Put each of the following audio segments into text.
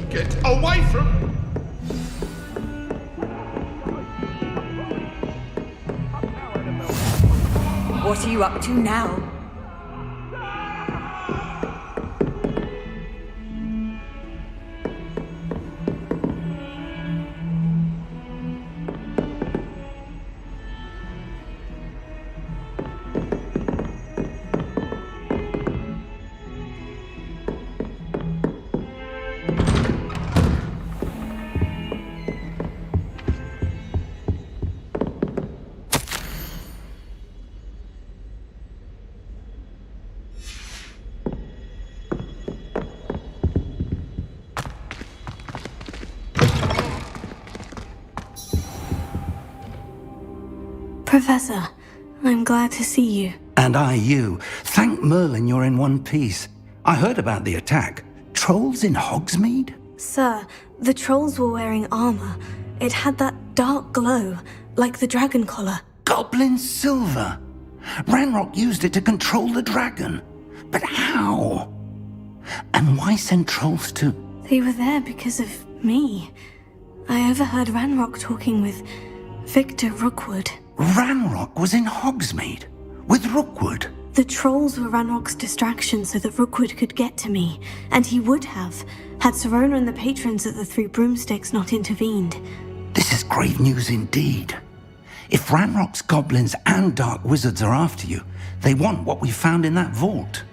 Get away from... What are you up to now? Professor, I'm glad to see you. And I you. Thank Merlin you're in one piece. I heard about the attack. Trolls in Hogsmeade? Sir, the trolls were wearing armor. It had that dark glow, like the dragon collar. Goblin silver! Ranrock used it to control the dragon. But how? And why send trolls to... They were there because of me. I overheard Ranrock talking with Victor Rookwood. Ranrock was in Hogsmeade? With Rookwood? The trolls were Ranrock's distraction so that Rookwood could get to me, and he would have, had Serona and the patrons at the Three Broomsticks not intervened. This is grave news indeed. If Ranrock's goblins and dark wizards are after you, they want what we found in that vault.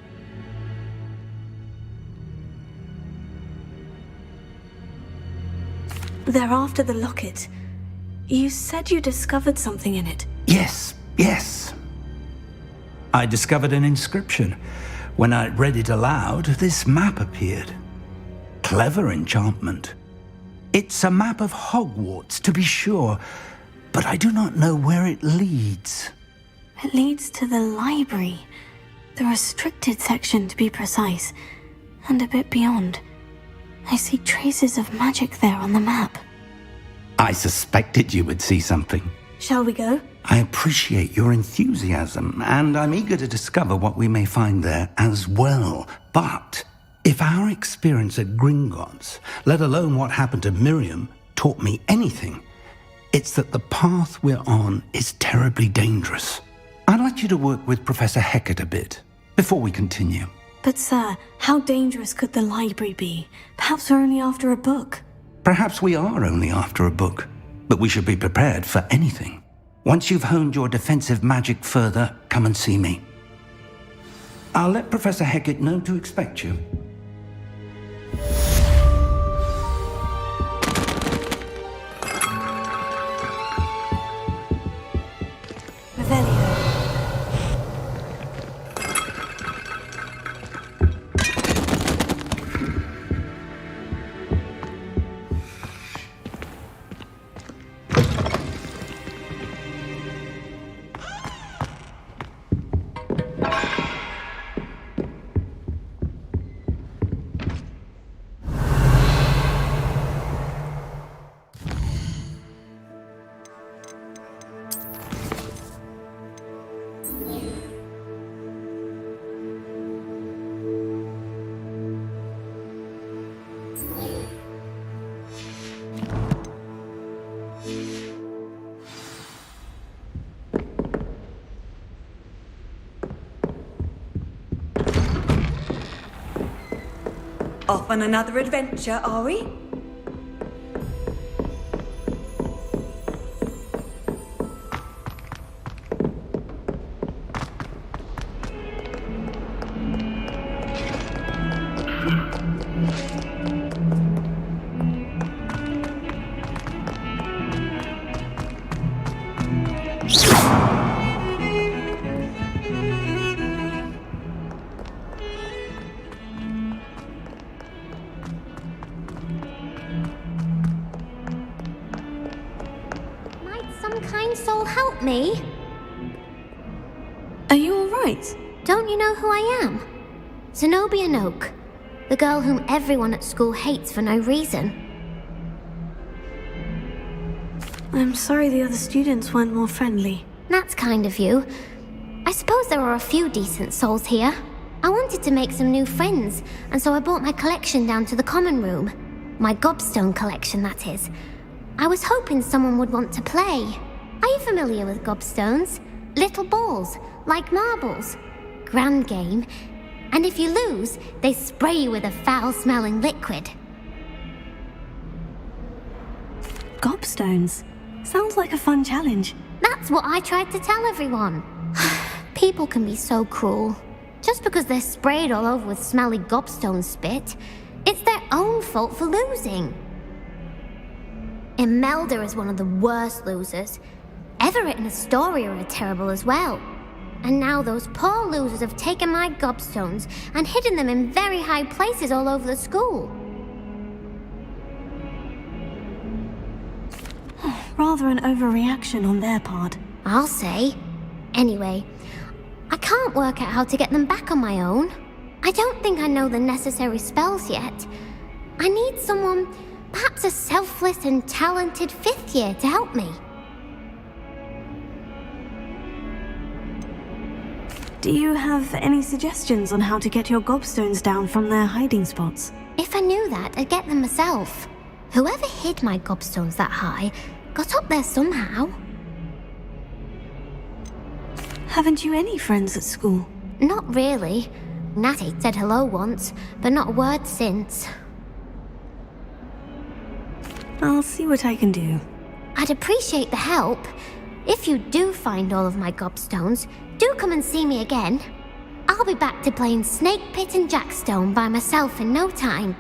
They're after the locket. You said you discovered something in it. Yes. I discovered an inscription. When I read it aloud, this map appeared. Clever enchantment. It's a map of Hogwarts, to be sure, but I do not know where it leads. It leads to the library. The restricted section, to be precise, and a bit beyond. I see traces of magic there on the map. I suspected you would see something. Shall we go? I appreciate your enthusiasm, and I'm eager to discover what we may find there as well. But if our experience at Gringotts, let alone what happened to Miriam, taught me anything, it's that the path we're on is terribly dangerous. I'd like you to work with Professor Hecat a bit before we continue. But sir, how dangerous could the library be? Perhaps we're only after a book. Perhaps we are only after a book, but we should be prepared for anything. Once you've honed your defensive magic further, come and see me. I'll let Professor Hecat know to expect you. Revelio. Off on another adventure, are we? Help me? Are you alright? Don't you know who I am? Zenobia Noak, the girl whom everyone at school hates for no reason. I'm sorry the other students weren't more friendly. That's kind of you. I suppose there are a few decent souls here. I wanted to make some new friends, and so I brought my collection down to the common room. My gobstone collection, that is. I was hoping someone would want to play. Are you familiar with gobstones? Little balls, like marbles. Grand game. And if you lose, they spray you with a foul-smelling liquid. Gobstones? Sounds like a fun challenge. That's what I tried to tell everyone. People can be so cruel. Just because they're sprayed all over with smelly gobstone spit, it's their own fault for losing. Imelda is one of the worst losers. Everett and Astoria are terrible as well. And now those poor losers have taken my gobstones and hidden them in very high places all over the school. Rather an overreaction on their part. I'll say. Anyway, I can't work out how to get them back on my own. I don't think I know the necessary spells yet. I need someone, perhaps a selfless and talented 5th year to help me. Do you have any suggestions on how to get your gobstones down from their hiding spots? If I knew that, I'd get them myself. Whoever hid my gobstones that high got up there somehow. Haven't you any friends at school? Not really. Natty said hello once, but not a word since. I'll see what I can do. I'd appreciate the help. If you do find all of my gobstones, do come and see me again. I'll be back to playing Snake Pit and Jackstone by myself in no time.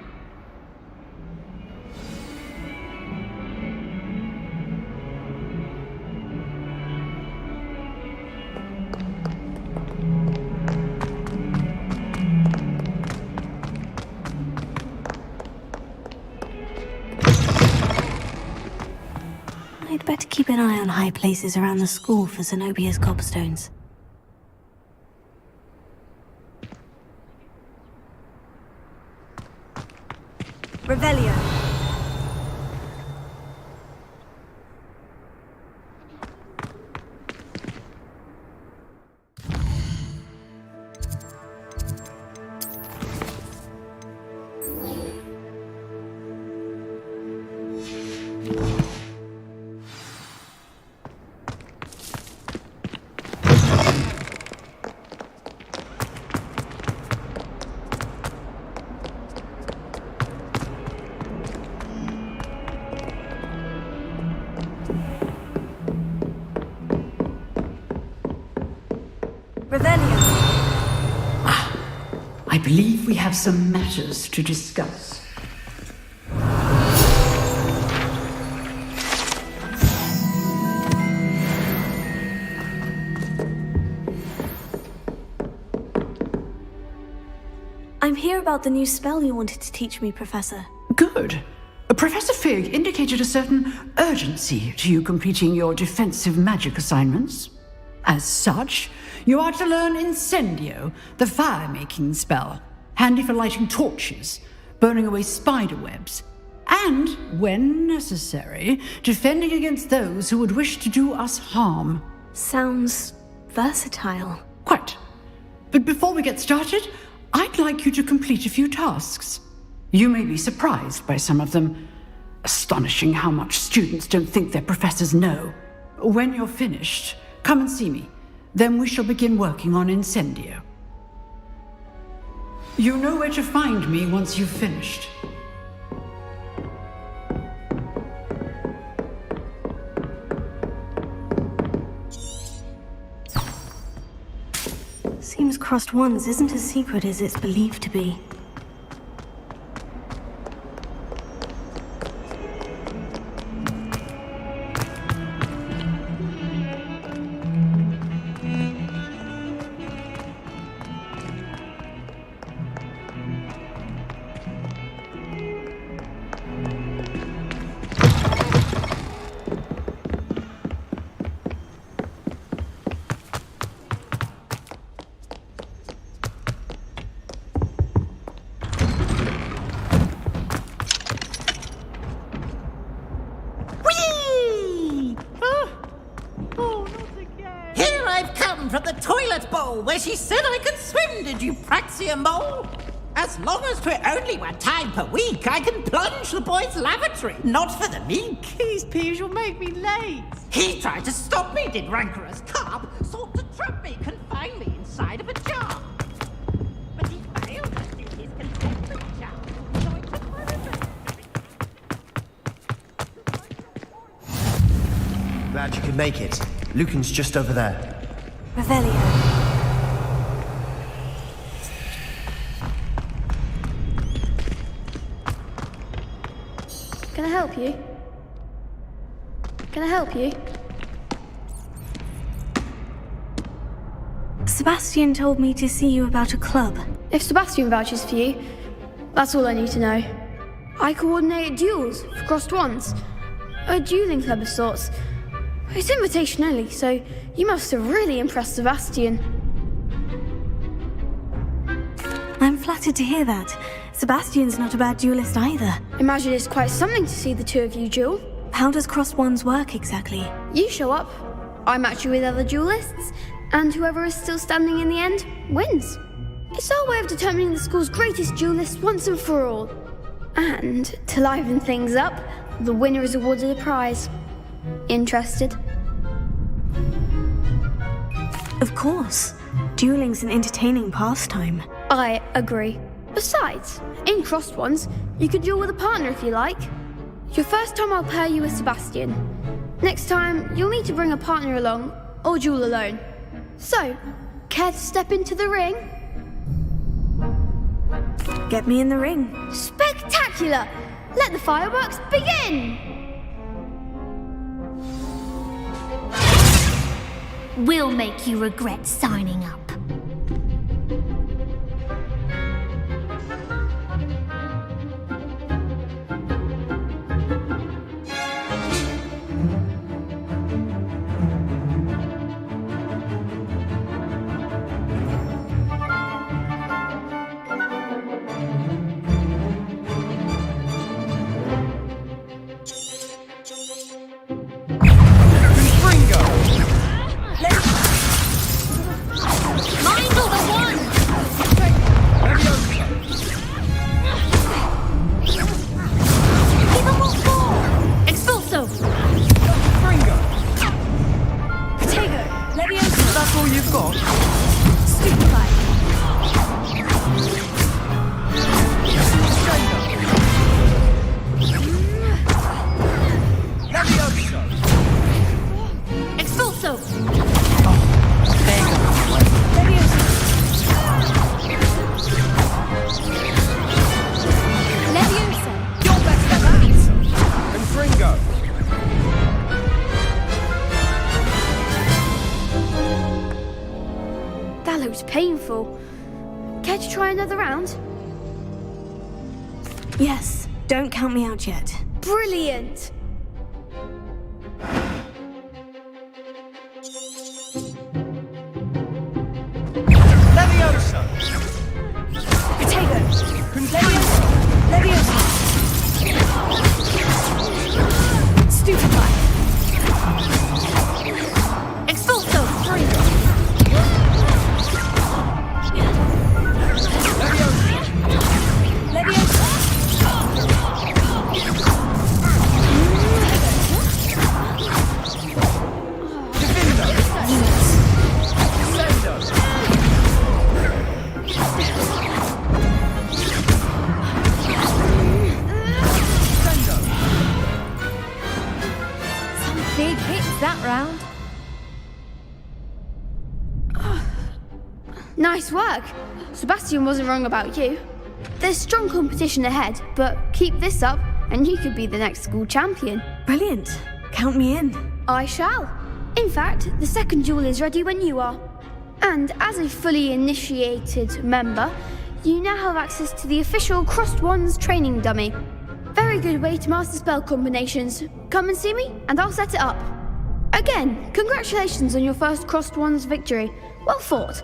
I'd better keep an eye on high places around the school for Zenobia's gobstones. Revelio. I believe we have some matters to discuss. I'm here about the new spell you wanted to teach me, Professor. Good. Professor Fig indicated a certain urgency to you completing your defensive magic assignments. As such, you are to learn Incendio, the fire-making spell, handy for lighting torches, burning away spider webs, and, when necessary, defending against those who would wish to do us harm. Sounds versatile. Quite. But before we get started, I'd like you to complete a few tasks. You may be surprised by some of them. Astonishing how much students don't think their professors know. When you're finished, come and see me. Then we shall begin working on Incendio. You know where to find me once you've finished. Seems crossed ones isn't as secret as it's believed to be. From the toilet bowl where she said I could swim, did you Praxia mole? As long as 'twere only one time per week, I can plunge the boy's lavatory. Not for the meek. These peeves will make me late. He tried to stop me, did rancorous carp. Sought to trap me, confine me inside of a jar. But he failed us in his contemptuous charm. So I took my revenge. Glad you could make it. Lucan's just over there. Revelio. Can I help you? Can I help you? Sebastian told me to see you about a club. If Sebastian vouches for you, that's all I need to know. I coordinate duels for crossed wands. A dueling club of sorts. It's invitation only, so you must have really impressed Sebastian. I'm flattered to hear that. Sebastian's not a bad duelist either. Imagine it's quite something to see the two of you duel. How does crossed wands work exactly? You show up, I match you with other duelists, and whoever is still standing in the end wins. It's our way of determining the school's greatest duelist once and for all. And to liven things up, the winner is awarded a prize. Interested? Of course. Dueling's an entertaining pastime. I agree. Besides, in crossed ones, you can duel with a partner if you like. Your first time I'll pair you with Sebastian. Next time, you'll need to bring a partner along, or duel alone. So, care to step into the ring? Get me in the ring. Spectacular! Let the fireworks begin! We'll make you regret signing up. That looks painful. Care to try another round? Yes, don't count me out yet. Brilliant! Leviosa! Potato! Leviosa! Stupefy! Expulso! Big hits that round. Nice work. Sebastian wasn't wrong about you. There's strong competition ahead, but keep this up and you could be the next school champion. Brilliant. Count me in. I shall. In fact, the second duel is ready when you are. And as a fully initiated member, you now have access to the official Crossed Wands training dummy. Very good way to master spell combinations. Come and see me, and I'll set it up. Again, congratulations on your first Crossed Wands victory. Well fought.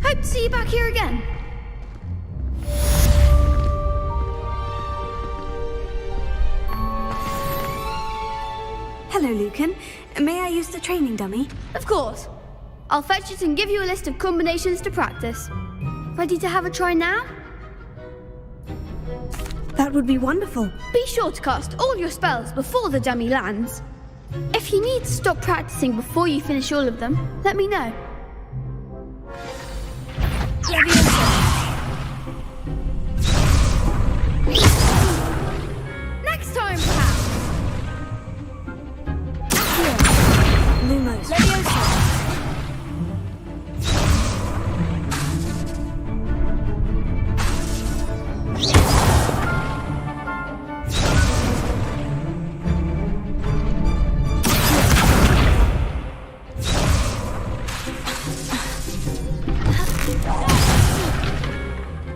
Hope to see you back here again. Hello, Lucan. May I use the training dummy? Of course. I'll fetch it and give you a list of combinations to practice. Ready to have a try now? That would be wonderful. Be sure to cast all your spells before the dummy lands. If you need to stop practicing before you finish all of them, let me know. Next time, perhaps. Lumos.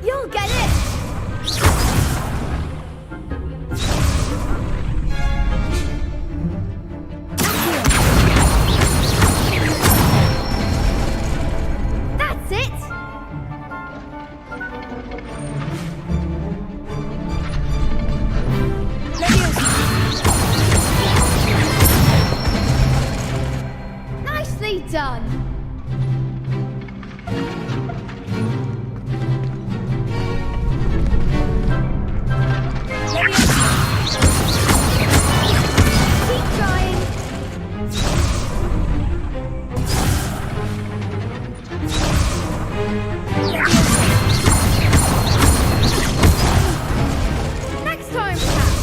You'll get it! That's it! Nicely done! Keep trying. Next time, perhaps.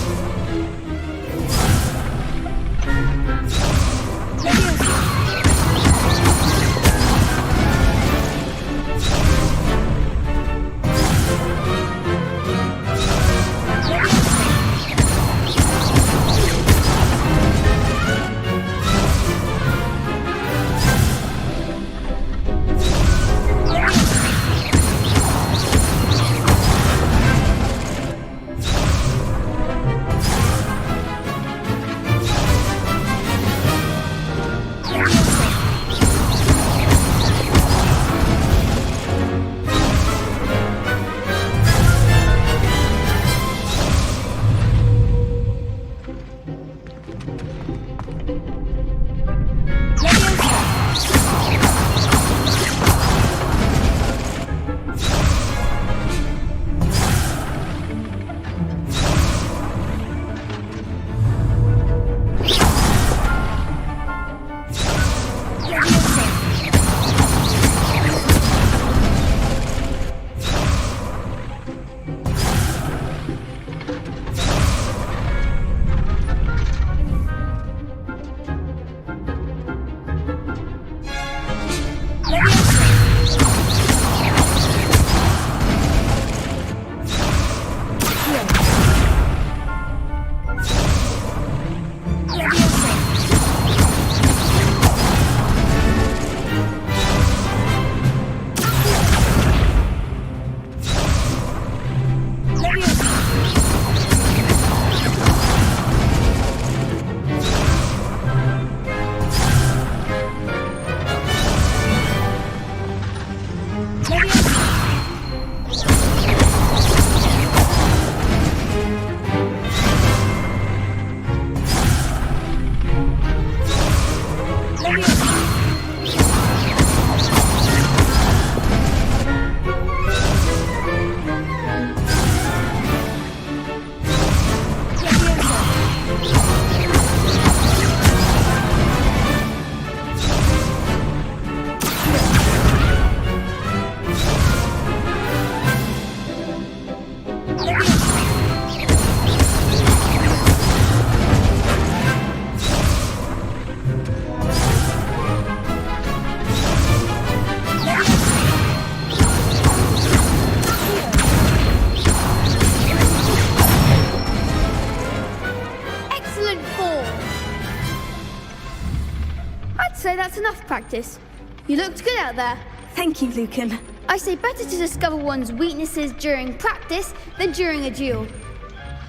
say that's enough practice. You looked good out there. Thank you, Lucan. I say better to discover one's weaknesses during practice than during a duel.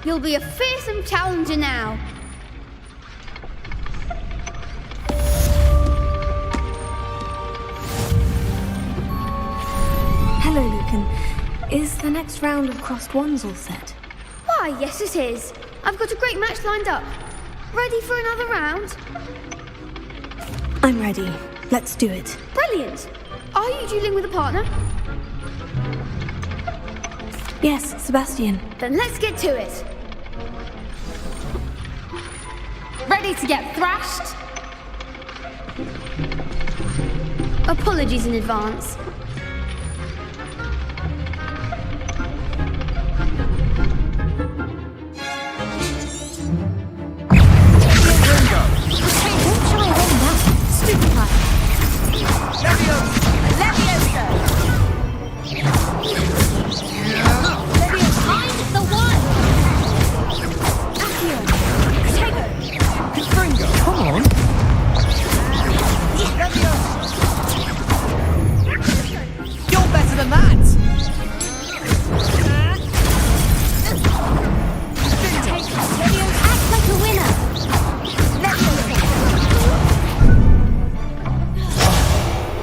You'll be a fearsome challenger now. Hello, Lucan. Is the next round of crossed wands all set? Why, yes it is. I've got a great match lined up. Ready for another round? I'm ready. Let's do it. Brilliant. Are you dueling with a partner? Yes, Sebastian. Then let's get to it. Ready to get thrashed? Apologies in advance.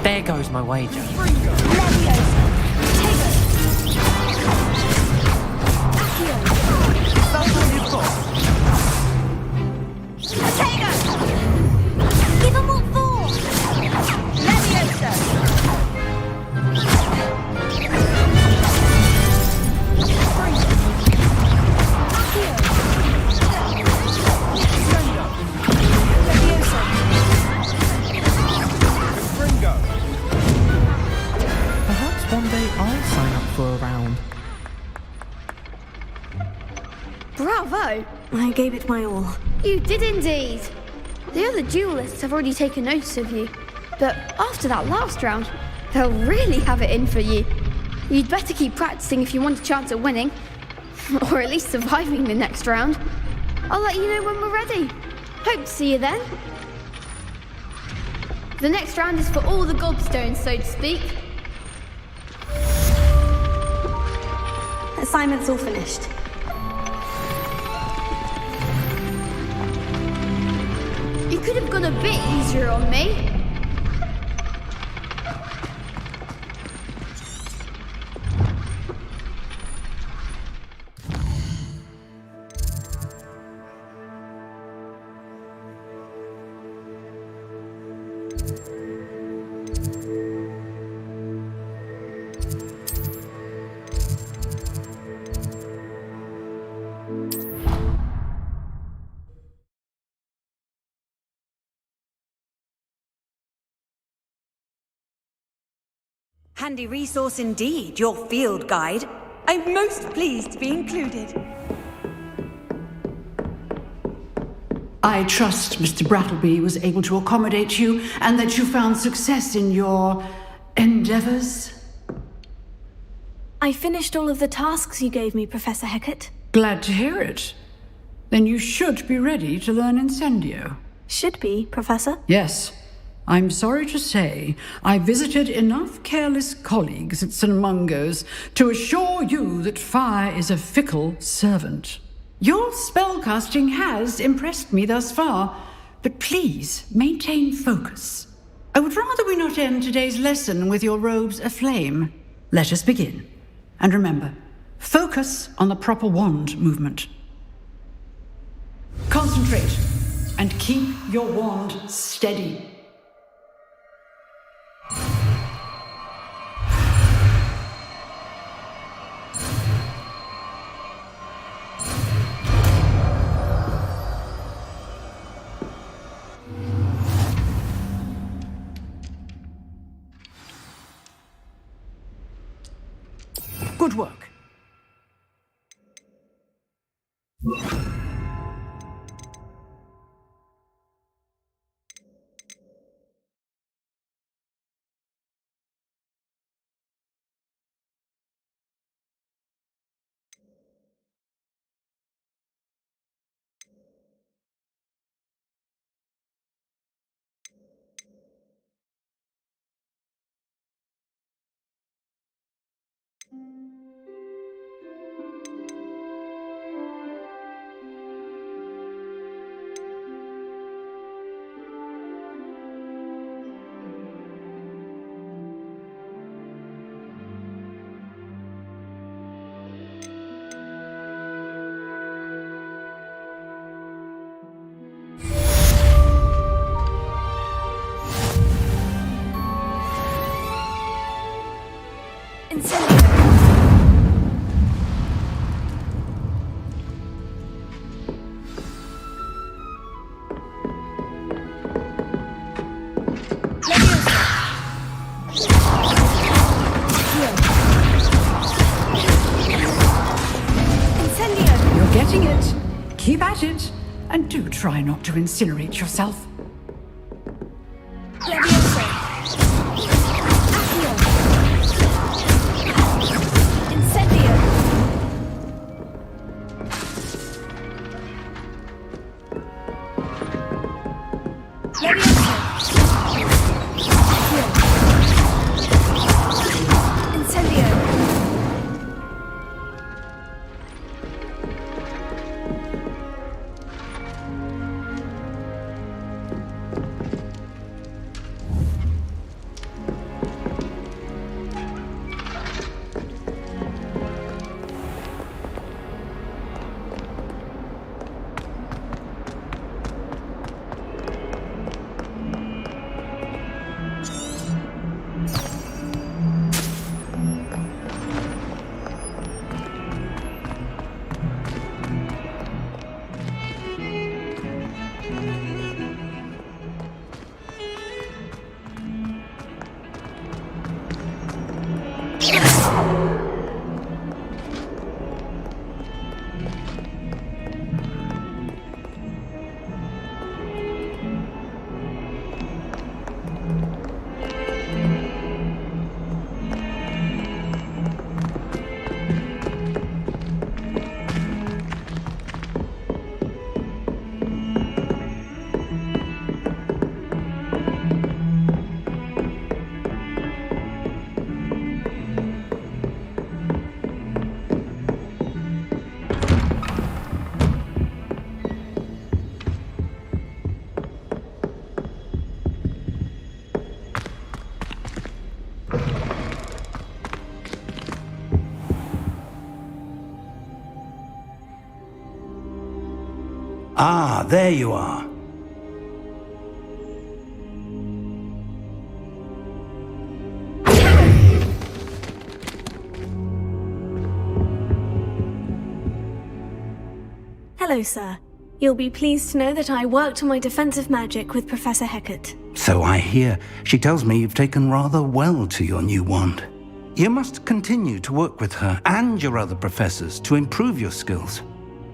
There goes my wager. Give 'em what for! Perhaps one day I'll sign up for a round. Bravo! I gave it my all. You did indeed. The other duelists have already taken notice of you, but after that last round, they'll really have it in for you. You'd better keep practicing if you want a chance at winning, or at least surviving the next round. I'll let you know when we're ready. Hope to see you then. The next round is for all the gobstones, so to speak. Assignment's all finished. You could have gone a bit easier on me. Handy resource indeed, your field guide. I'm most pleased to be included. I trust Mr. Brattleby was able to accommodate you and that you found success in your endeavors. I finished all of the tasks you gave me, Professor Hecat. Glad to hear it. Then you should be ready to learn Incendio. Should be, Professor. Yes. I'm sorry to say, I visited enough careless colleagues at St. Mungo's to assure you that fire is a fickle servant. Your spellcasting has impressed me thus far, but please maintain focus. I would rather we not end today's lesson with your robes aflame. Let us begin. And remember, focus on the proper wand movement. Concentrate and keep your wand steady. Good work. Incendio. getting it. Keep at it. And do try not to incinerate yourself. Leviosa. Accio. Incendio. Leviosa. Accio. Incendio. Ah, there you are. Hello, sir. You'll be pleased to know that I worked on my defensive magic with Professor Hecat. So I hear. She tells me you've taken rather well to your new wand. You must continue to work with her and your other professors to improve your skills.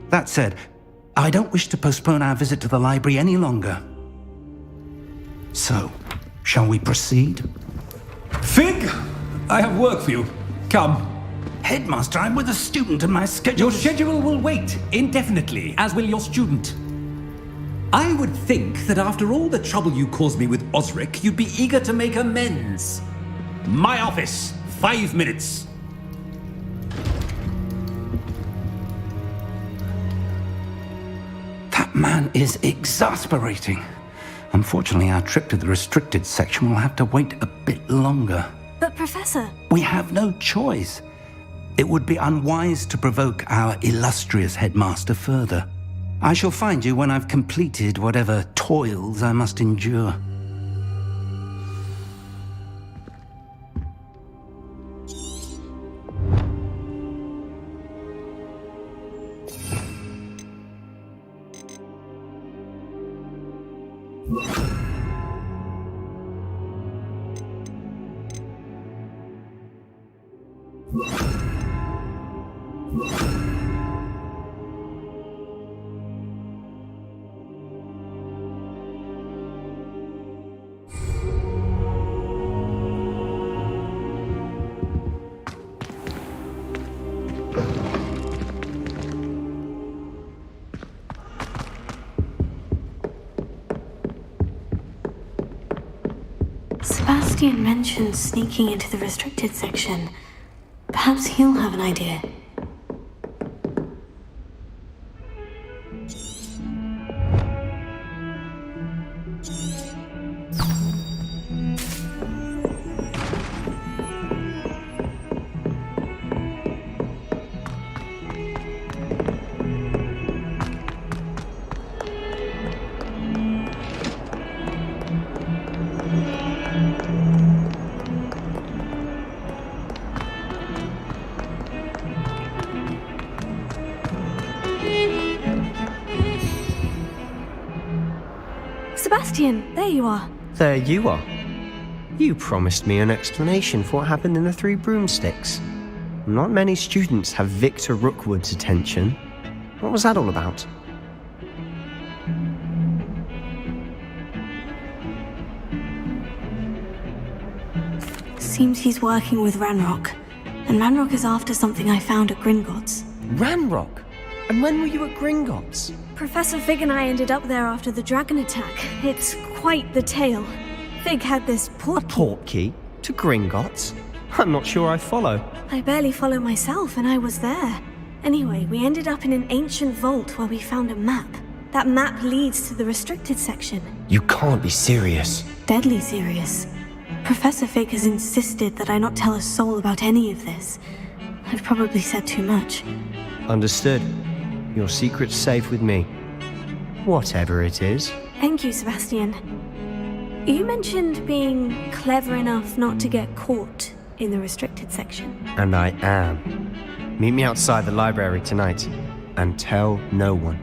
That said, I don't wish to postpone our visit to the library any longer. So, shall we proceed? Fig! I have work for you. Come. Headmaster, I'm with a student and my schedule... Your schedule will wait indefinitely, as will your student. I would think that after all the trouble you caused me with Osric, you'd be eager to make amends. My office, 5 minutes. That man is exasperating. Unfortunately, our trip to the restricted section will have to wait a bit longer. But, Professor... We have no choice. It would be unwise to provoke our illustrious headmaster further. I shall find you when I've completed whatever toils I must endure. Sebastian mentioned sneaking into the restricted section. Perhaps he'll have an idea. Sebastian, there you are. There you are. You promised me an explanation for what happened in the Three Broomsticks. Not many students have Victor Rookwood's attention. What was that all about? Seems he's working with Ranrock. And Ranrock is after something I found at Gringotts. Ranrock? And when were you at Gringotts? Professor Fig and I ended up there after the dragon attack. It's quite the tale. Fig had this port key. Port key? To Gringotts? I'm not sure I follow. I barely follow myself, and I was there. Anyway, we ended up in an ancient vault where we found a map. That map leads to the restricted section. You can't be serious. Deadly serious. Professor Fig has insisted that I not tell a soul about any of this. I've probably said too much. Understood. Your secret's safe with me. Whatever it is. Thank you, Sebastian. You mentioned being clever enough not to get caught in the restricted section. And I am. Meet me outside the library tonight, and tell no one.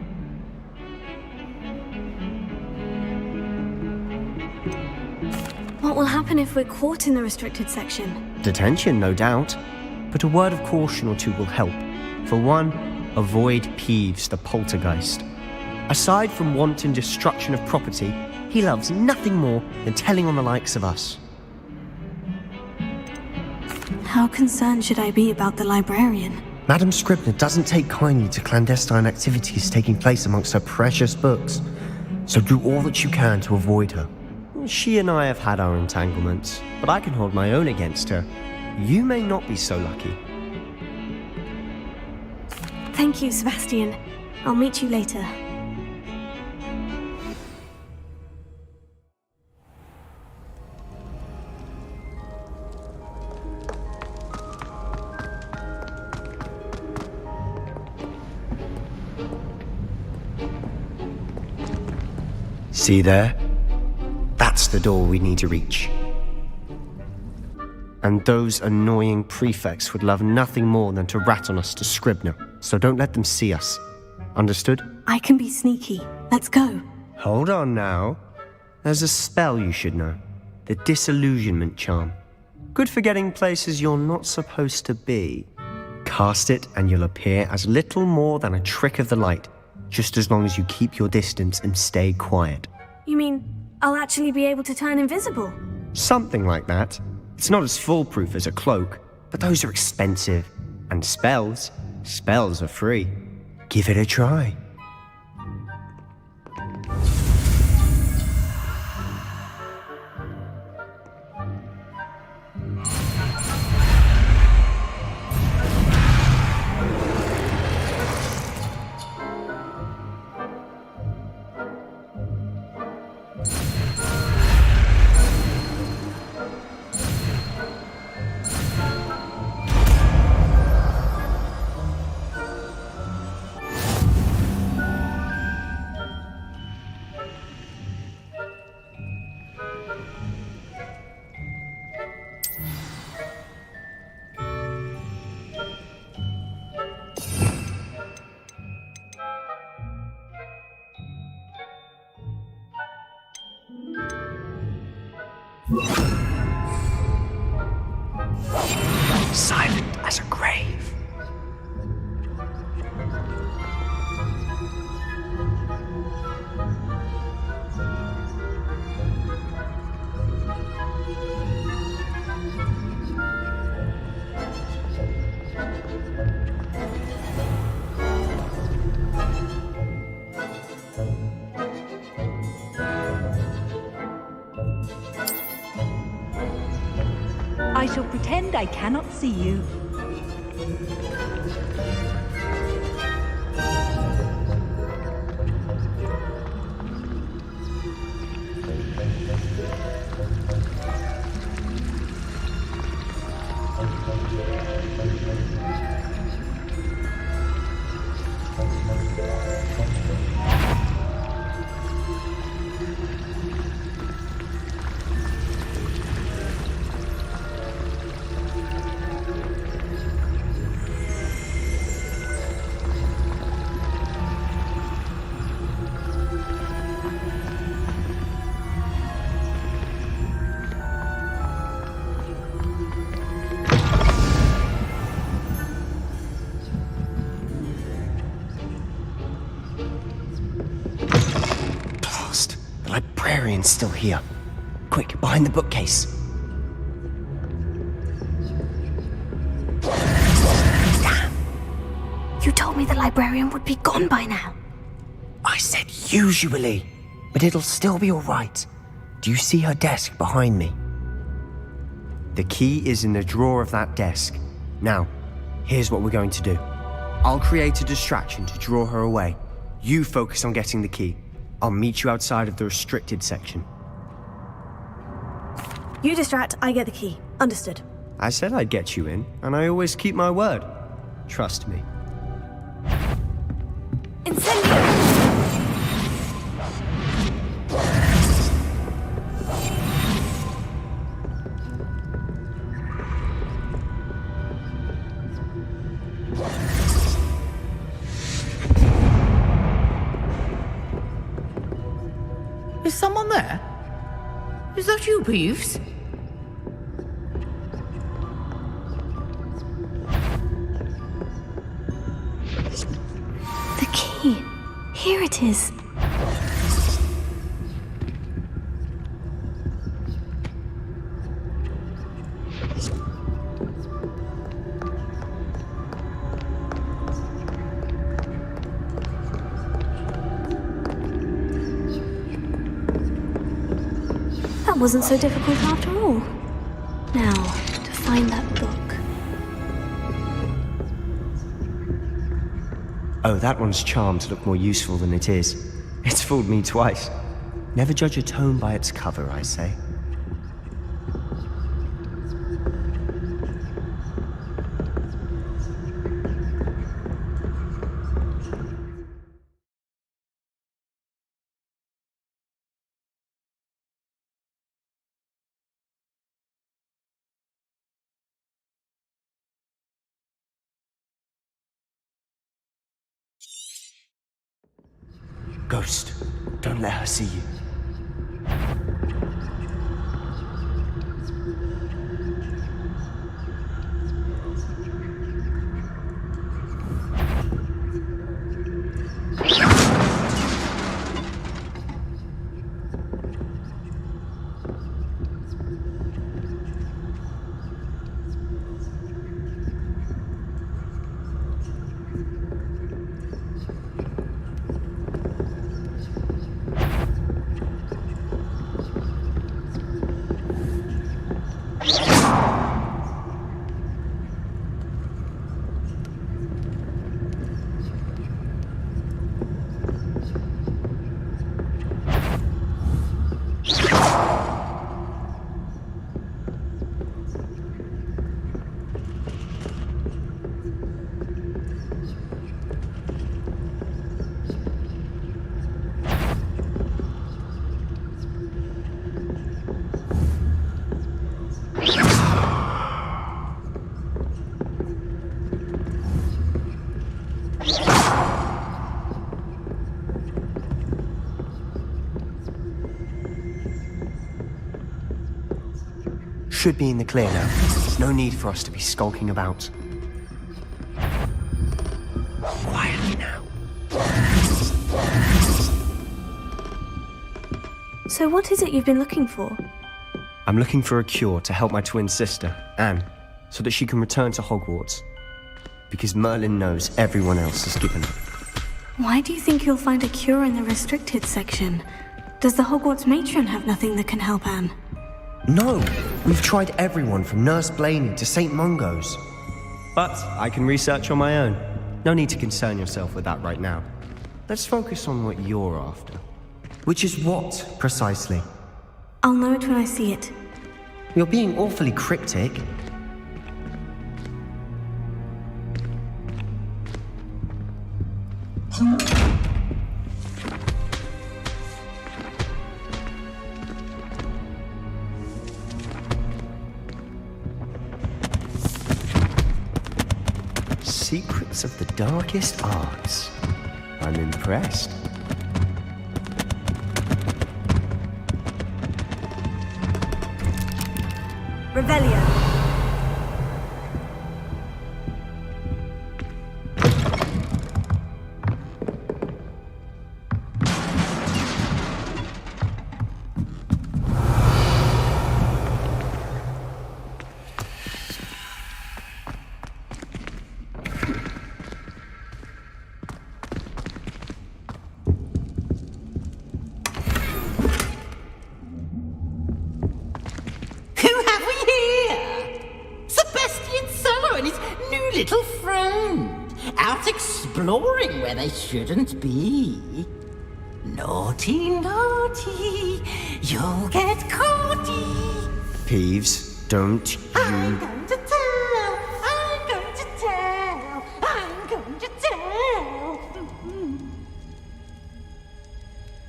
What will happen if we're caught in the restricted section? Detention, no doubt. But a word of caution or two will help. For one, avoid Peeves, the poltergeist. Aside from wanton destruction of property, he loves nothing more than telling on the likes of us. How concerned should I be about the librarian? Madame Scribner doesn't take kindly to clandestine activities taking place amongst her precious books, so do all that you can to avoid her. She and I have had our entanglements, but I can hold my own against her. You may not be so lucky. Thank you, Sebastian. I'll meet you later. See there? That's the door we need to reach. And those annoying prefects would love nothing more than to rat on us to Scribner, so don't let them see us. Understood? I can be sneaky. Let's go. Hold on now. There's a spell you should know. The Disillusionment Charm. Good for getting places you're not supposed to be. Cast it and you'll appear as little more than a trick of the light, just as long as you keep your distance and stay quiet. You mean I'll actually be able to turn invisible? Something like that. It's not as foolproof as a cloak, but those are expensive. And spells are free. Give it a try. Silent as a grave. I shall pretend I cannot see you. The librarian's still here. Quick, behind the bookcase. Damn! You told me the librarian would be gone by now. I said usually, but it'll still be alright. Do you see her desk behind me? The key is in the drawer of that desk. Now, here's what we're going to do. I'll create a distraction to draw her away. You focus on getting the key. I'll meet you outside of the restricted section. You distract, I get the key. Understood. I said I'd get you in, and I always keep my word. Trust me. Incendio! Is someone there? Is that you, Peeves? The key. Here it is. That wasn't so difficult after all. Now, to find that book. Oh, that one's charmed to look more useful than it is. It's fooled me twice. Never judge a tome by its cover, I say. Ghost, don't let her see you. Should be in the clear now. No need for us to be skulking about. Quietly now. So what is it you've been looking for? I'm looking for a cure to help my twin sister, Anne, so that she can return to Hogwarts. Because Merlin knows everyone else is given up. Why do you think you'll find a cure in the restricted section? Does the Hogwarts matron have nothing that can help Anne? No! We've tried everyone from Nurse Blaney to St. Mungo's. But I can research on my own. No need to concern yourself with that right now. Let's focus on what you're after. Which is what, precisely? I'll know it when I see it. You're being awfully cryptic. Secrets of the darkest arts. I'm impressed. Revelio. exploring where they shouldn't be. Naughty, naughty, you'll get caughty. Peeves, don't you... I'm going to tell, I'm going to tell, I'm going to tell.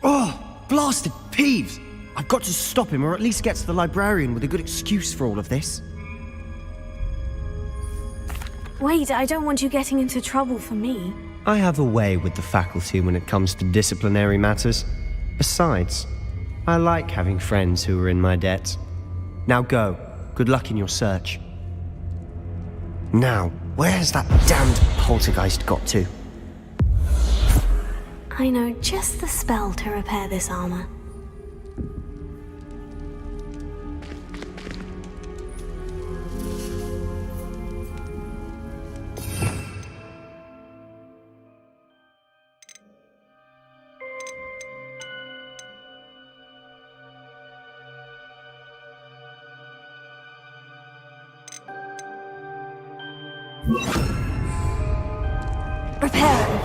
Oh, blasted Peeves! I've got to stop him, or at least get to the librarian with a good excuse for all of this. Wait, I don't want you getting into trouble for me. I have a way with the faculty when it comes to disciplinary matters. Besides, I like having friends who are in my debt. Now go. Good luck in your search. Now, where's that damned poltergeist got to? I know just the spell to repair this armor. Repairing.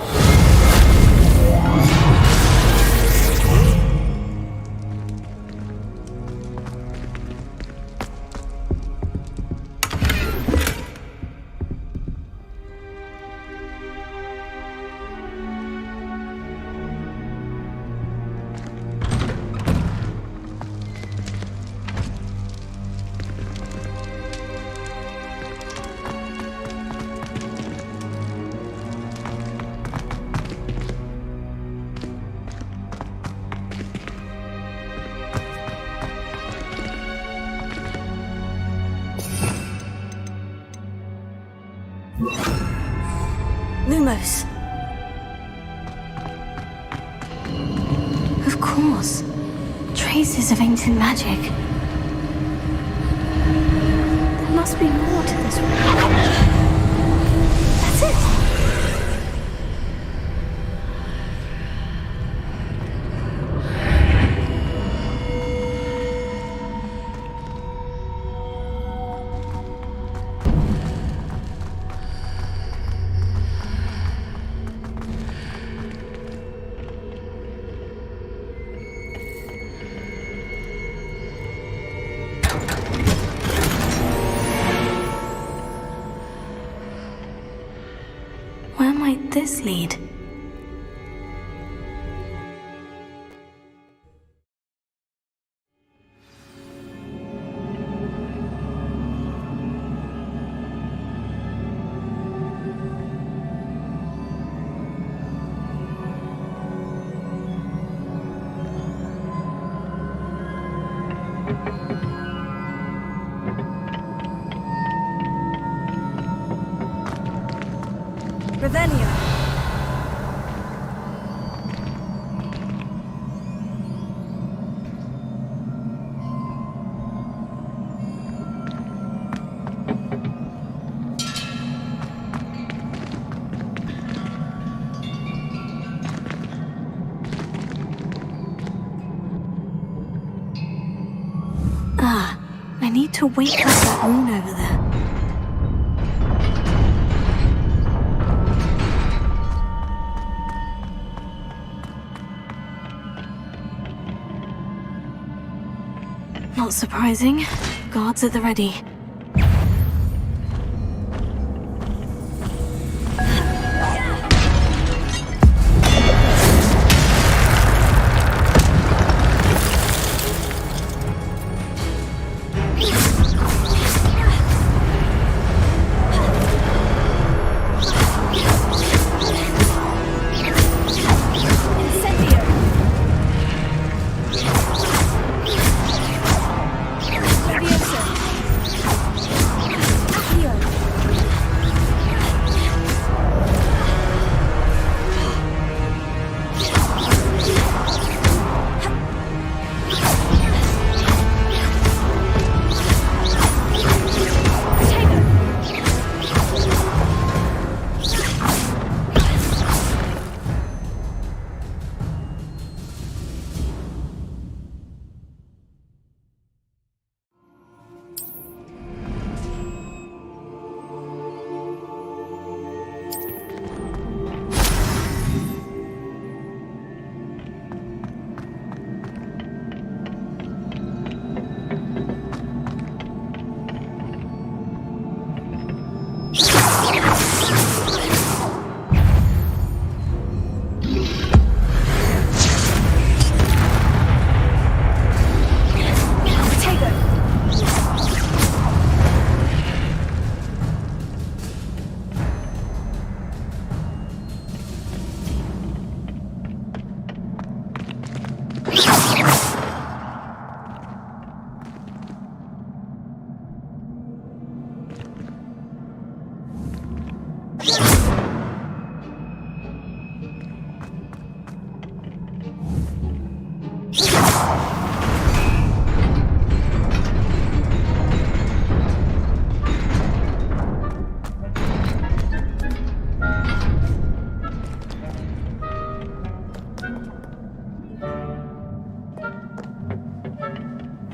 Lumos. Of course. Traces of ancient magic. There must be more to this room. That's it. Where might this lead? Revelio. I need to wake up that rune over there. Not surprising. Guards at the ready.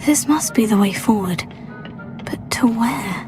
This must be the way forward. But to where?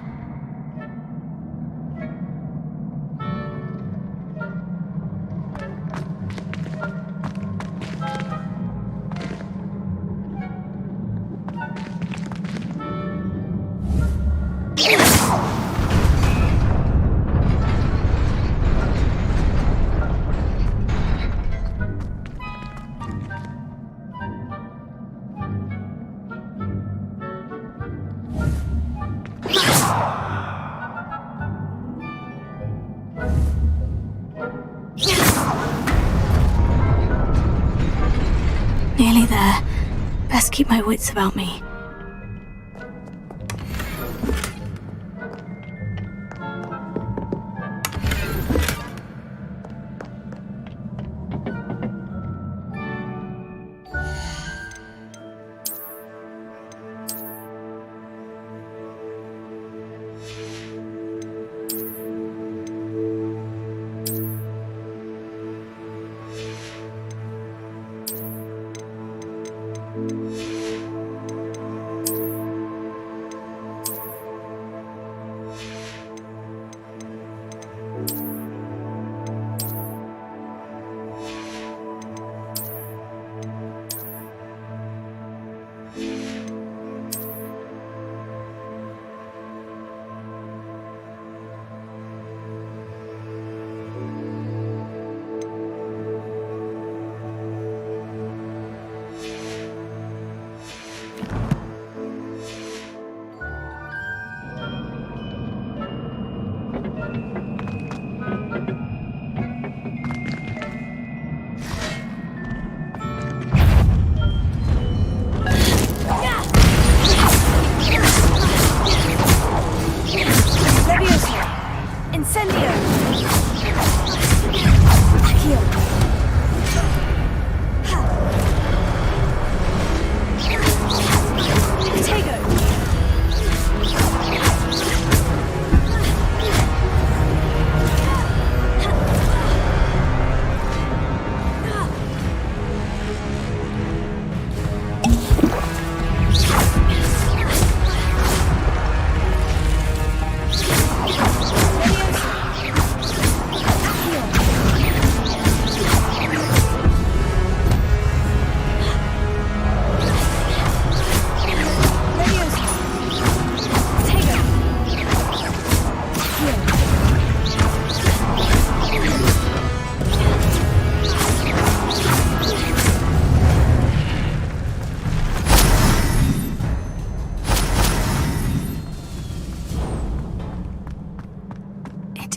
Nearly there. Best keep my wits about me.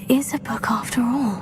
Is a book after all.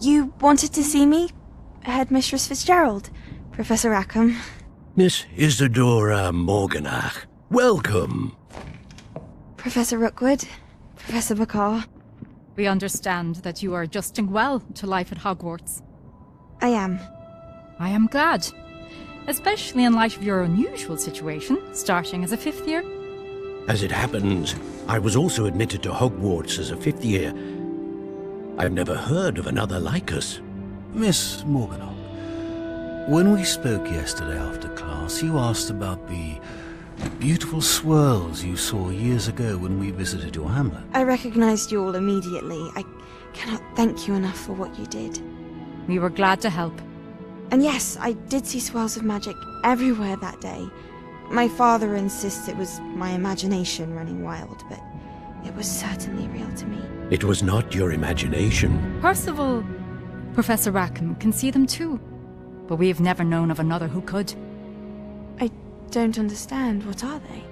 You wanted to see me? Headmistress Fitzgerald, Professor Rackham. Miss Isadora Morganach, welcome. Professor Rookwood, Professor Bakar. We understand that you are adjusting well to life at Hogwarts. I am. I am glad. Especially in light of your unusual situation, starting as a 5th year. As it happens, I was also admitted to Hogwarts as a 5th year. I've never heard of another like us. Miss Morganach, when we spoke yesterday after class, you asked about the beautiful swirls you saw years ago when we visited your hamlet. I recognized you all immediately. I cannot thank you enough for what you did. We were glad to help. And yes, I did see swirls of magic everywhere that day. My father insists it was my imagination running wild, but it was certainly real to me. It was not your imagination. Percival, Professor Rackham can see them too, but we have never known of another who could. I don't understand. What are they?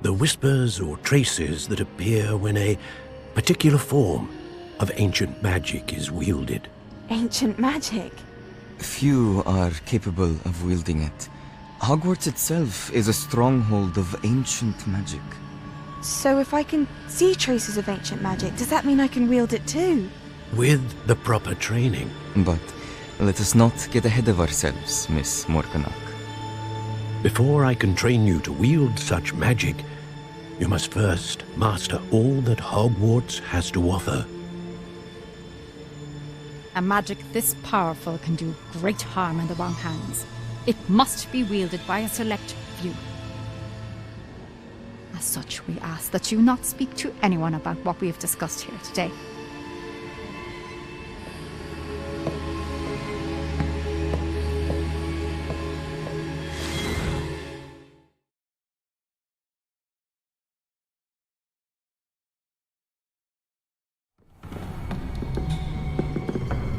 The whispers or traces that appear when a particular form of ancient magic is wielded. Ancient magic? Few are capable of wielding it. Hogwarts itself is a stronghold of ancient magic. So if I can see traces of ancient magic, does that mean I can wield it too? With the proper training. But let us not get ahead of ourselves, Miss Morganach. Before I can train you to wield such magic, you must first master all that Hogwarts has to offer. A magic this powerful can do great harm in the wrong hands. It must be wielded by a select few. As such, we ask that you not speak to anyone about what we have discussed here today.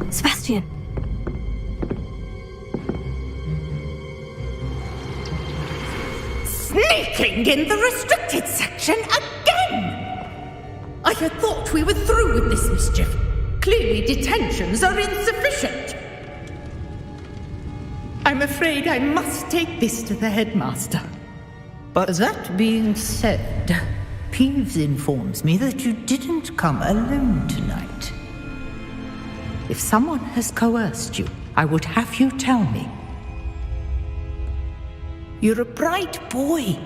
Sebastian! Sneaking in the restricted section again! I had thought we were through with this mischief. Clearly detentions are insufficient. I'm afraid I must take this to the headmaster. But that being said, Peeves informs me that you didn't come alone tonight. If someone has coerced you, I would have you tell me. You're a bright boy.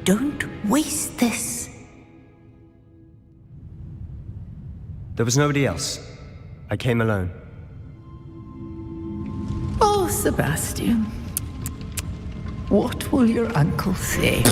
Don't waste this. There was nobody else. I came alone. Oh, Sebastian. What will your uncle say?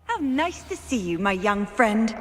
How nice to see you, my young friend.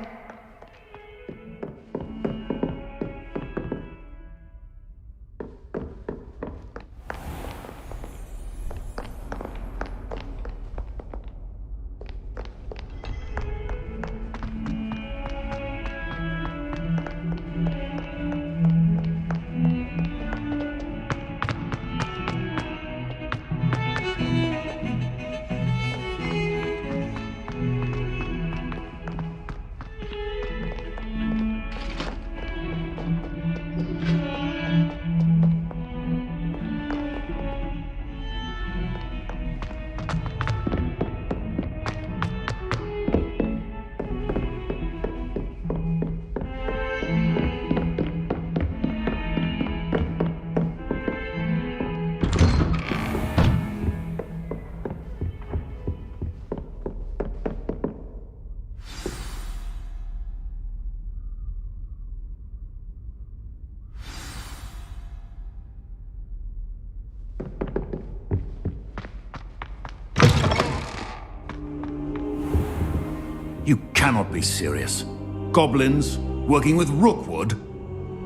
You cannot be serious. Goblins working with Rookwood?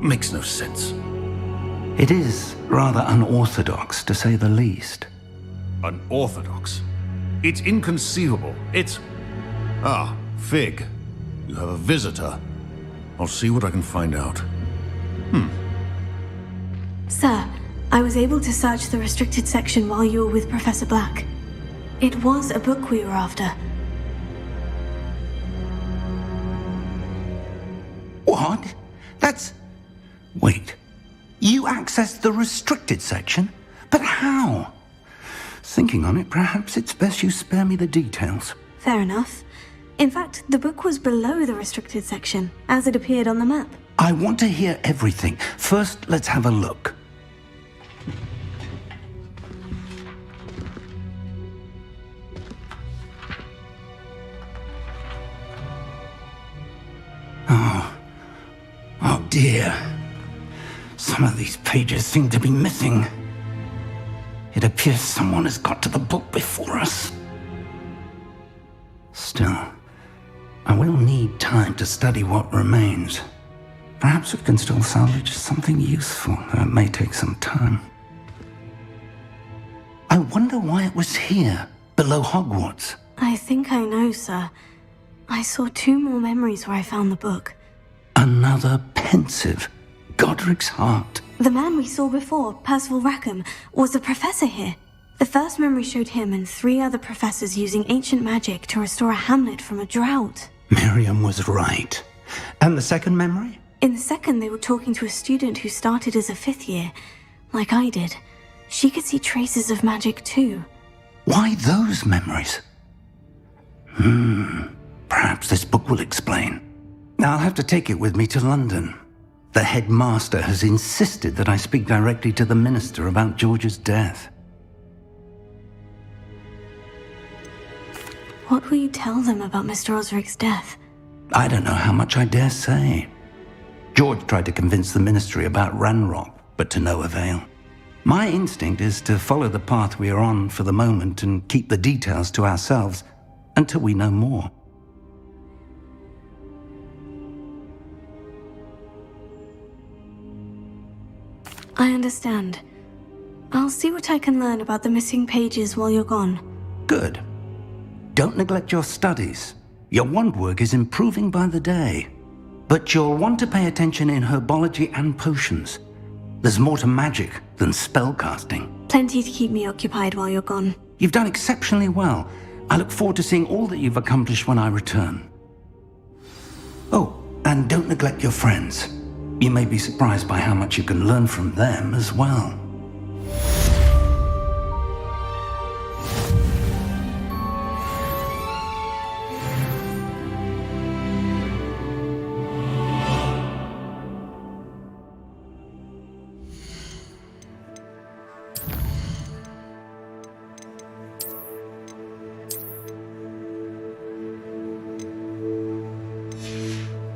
Makes no sense. It is rather unorthodox, to say the least. Unorthodox? It's inconceivable. It's... Ah, Fig. You have a visitor. I'll see what I can find out. Sir, I was able to search the restricted section while you were with Professor Black. It was a book we were after. What? That's... Wait. You accessed the restricted section? But how? Thinking on it, perhaps it's best you spare me the details. Fair enough. In fact, the book was below the restricted section, as it appeared on the map. I want to hear everything. First, let's have a look. Oh dear. Some of these pages seem to be missing. It appears someone has got to the book before us. Still, I will need time to study what remains. Perhaps we can still salvage something useful, though it may take some time. I wonder why it was here, below Hogwarts. I think I know, sir. I saw 2 more memories where I found the book. Another pensive. Godric's heart. The man we saw before, Percival Rackham, was a professor here. The first memory showed him and 3 other professors using ancient magic to restore a hamlet from a drought. Miriam was right. And the second memory? In the second, they were talking to a student who started as a 5th year, like I did. She could see traces of magic too. Why those memories? Perhaps this book will explain. I'll have to take it with me to London. The headmaster has insisted that I speak directly to the minister about George's death. What will you tell them about Mr. Osric's death? I don't know how much I dare say. George tried to convince the ministry about Ranrock, but to no avail. My instinct is to follow the path we are on for the moment and keep the details to ourselves until we know more. I understand. I'll see what I can learn about the missing pages while you're gone. Good. Don't neglect your studies. Your wand work is improving by the day. But you'll want to pay attention in herbology and potions. There's more to magic than spellcasting. Plenty to keep me occupied while you're gone. You've done exceptionally well. I look forward to seeing all that you've accomplished when I return. Oh, and don't neglect your friends. You may be surprised by how much you can learn from them as well.